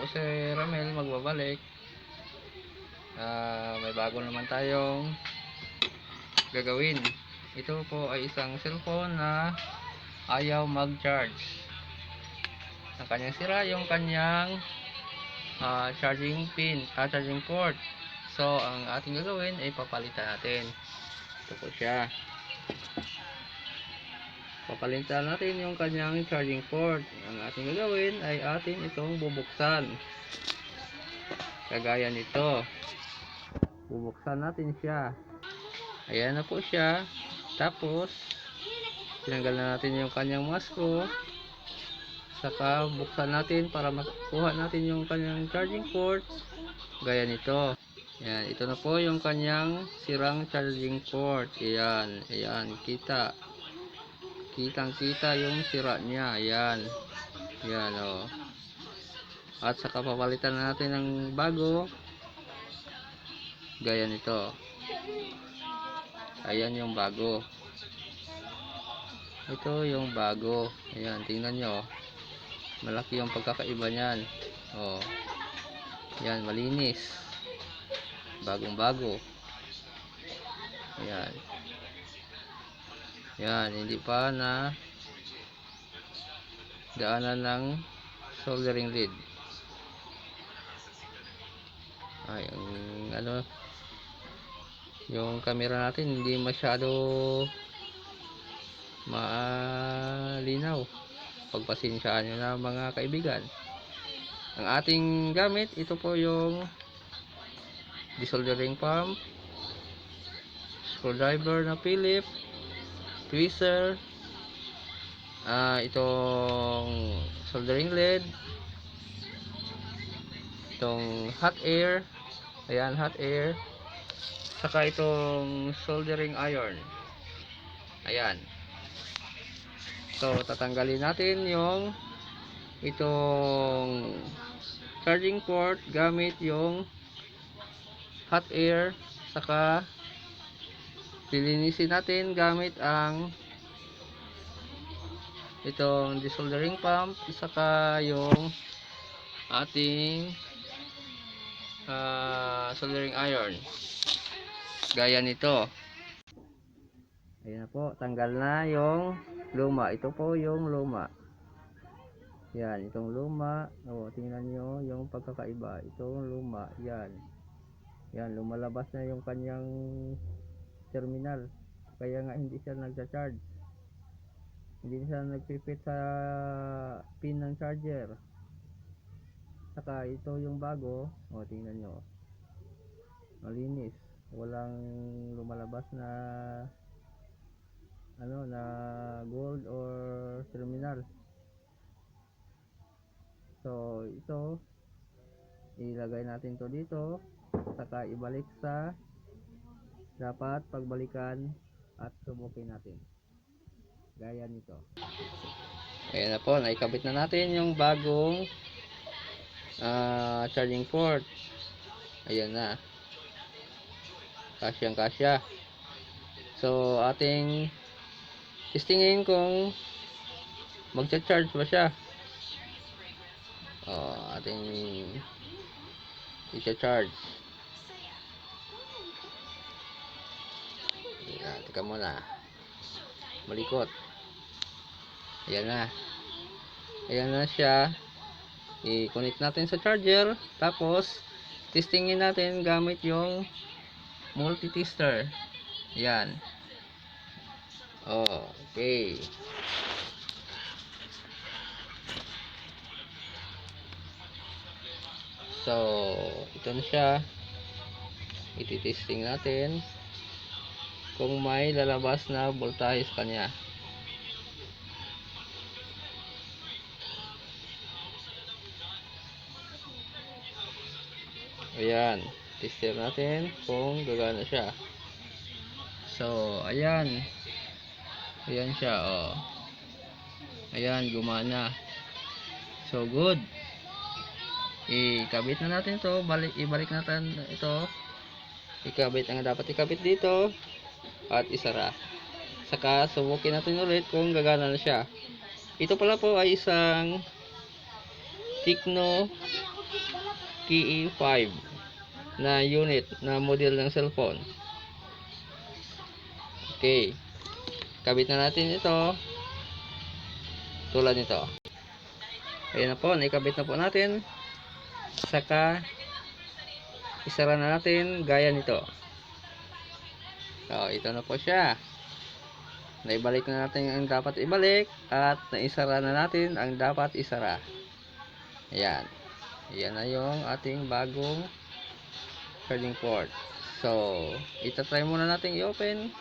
po si Ramel magbabalik. May bago naman tayong gagawin. Ito po ay isang cellphone na ayaw mag-charge. Ang kanyang sira yung kanyang charging pin, charging port. So ang ating gagawin ay papalitan natin. Ito po siya. Papalitan natin yung kanyang charging port. Ang ating gagawin ay atin itong bubuksan. Kagaya nito. Bubuksan natin siya. Ayan na po siya. Tapos tinanggal na natin yung kanyang mga screw. Saka buksan natin para makuha natin yung kanyang charging port. Gaya nito. Ayan, ito na po yung kanyang sirang charging port. Ayan, ayan, kita. Kitang-kita yung sira niya. Ayan. Ayan, oh. At saka papalitan natin ng bago. Gaya nito. Ayan yung bago. Ito yung bago. Ayan, tingnan nyo. Malaki yung pagkakaiba niyan. Oh. Ayan, malinis. Bagong-bago. Ayan. Yan, hindi pa na daanan ng soldering lead. Ay, yung camera natin hindi masyado malinaw. Pagpasensyaan nyo na mga kaibigan. Ang ating gamit, ito po yung desoldering pump, screwdriver na Phillips, tweezer, itong soldering lead, itong hot air, ayan, hot air, saka itong soldering iron. Ayan. So tatanggalin natin yung itong charging port gamit yung hot air, saka lilinisin natin gamit ang itong desoldering pump, saka yung ating soldering iron. Gaya nito. Ayan na po, tanggal na yung luma. Ito po yung luma. Yan, itong luma. O, tingnan nyo yung pagkakaiba. Itong luma. Yan. Yan, lumalabas na yung kanyang terminal. Kaya nga hindi siya nagcha-charge. Hindi siya nagpipit sa pin ng charger. Saka ito yung bago. O, tingnan nyo. Malinis. Walang lumalabas na na gold or terminal. So ito, ilagay natin to dito, saka ibalik sa dapat pagbalikan at subukin natin. Gaya nito. Ayan na po, naikabit na natin yung bagong charging port. Ayan na. Kasyang kasya. So ating testingin kung magcha-charge ba siya. Ating i-charge. Ayan, teka muna. Malikot. Ayan na. Ayan na siya. I-connect natin sa charger. Tapos, testingin natin gamit yung multi-tester. Ayan. Okay. So, ito na siya. Iti-testing natin kung may lalabas na voltahe sa kanya. Ayan. Tester natin kung gagana siya. So, ayan. Ayan siya, oh. Ayan, gumana. So, good. Ikabit na natin to, ibalik natin ito. Ikabit ang dapat ikabit dito at isara. Saka subukin natin ulit kung gagana na siya. Ito pala po ay isang Tecno KE5 na unit na model ng cellphone. Okay, kabit na natin ito tulad nito. Ayan na po, naikabit na po natin. Saka isara na natin gaya nito. So, ito na po siya. Naibalik na natin ang dapat ibalik at naisara na natin ang dapat isara. Ayan. Ayan na yung ating bagong charging port. So, itatry muna natin i-open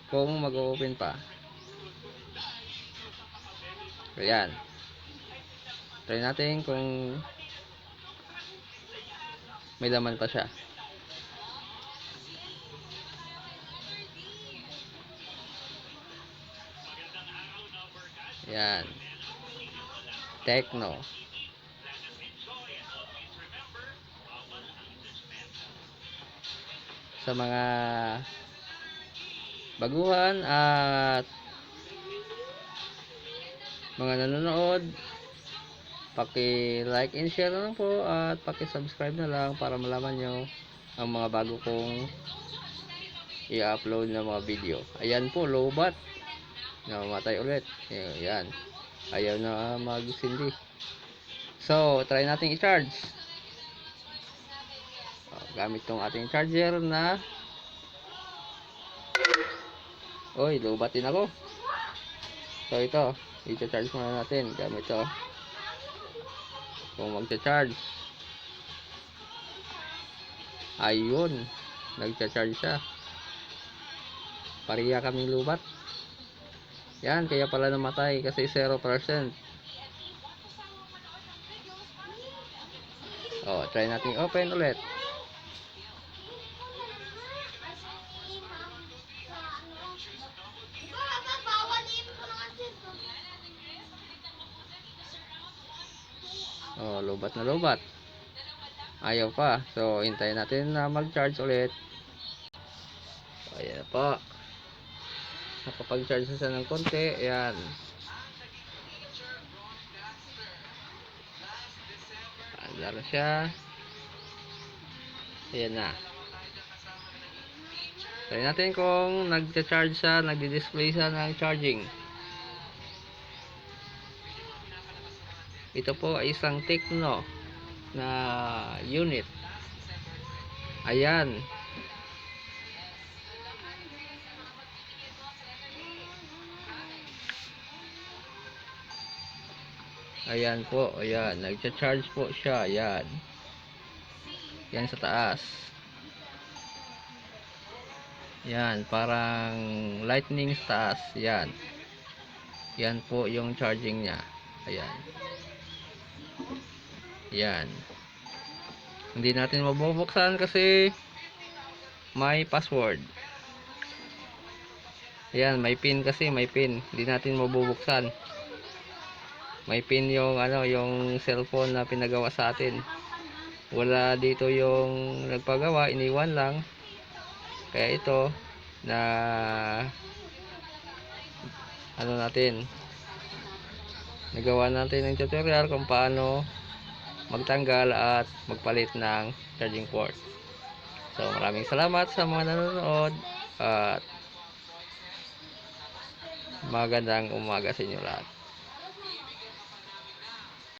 kung mag-open pa. Ayan. Try natin kung may laman pa siya. Ayan. Tecno. Sa mga baguhan at mga nanonood, paki-like and share na lang po at paki-subscribe na lang para malaman nyo ang mga bago kong i-upload na mga video. Ayan po, lowbat. Namamatay ulit. Ayan. Ayaw na magsindi. So, try natin i-charge. Gamit tong ating charger na lowbat din ako. So, ito. I-charge muna natin gamit ito. Kung magcha-charge, ayun, nagcha-charge siya. Pariya kaming lubat. Yan, kaya pala namatay kasi 0%. Try natin open ulit. Lobat na lobat. Ayaw pa. So, hintayin natin na mag-charge ulit. Ayan po. Nakapag-charge na siya ng konti. Ayan. Andar na siya. Ayan na. Try natin kung nag-charge siya, nagdi-display siya ng charging. Ito po ay isang Tecno na unit. Ayan. Ayan po, ayan, nagcha-charge po siya, ayan. Yan sa taas. Yan, parang lightning sa taas, yan. Yan po yung charging niya. Ayan. Yan. Hindi natin mabubuksan kasi may password. Ayan, may pin kasi, may pin. Hindi natin mabubuksan. May pin yung yung cellphone na pinagawa sa atin. Wala dito yung nagpagawa, iniwan lang. Kaya ito na natin. Nagawa natin ng tutorial kung paano magtanggal at magpalit ng charging port. So, maraming salamat sa mga nanonood at magandang umaga sa inyo lahat.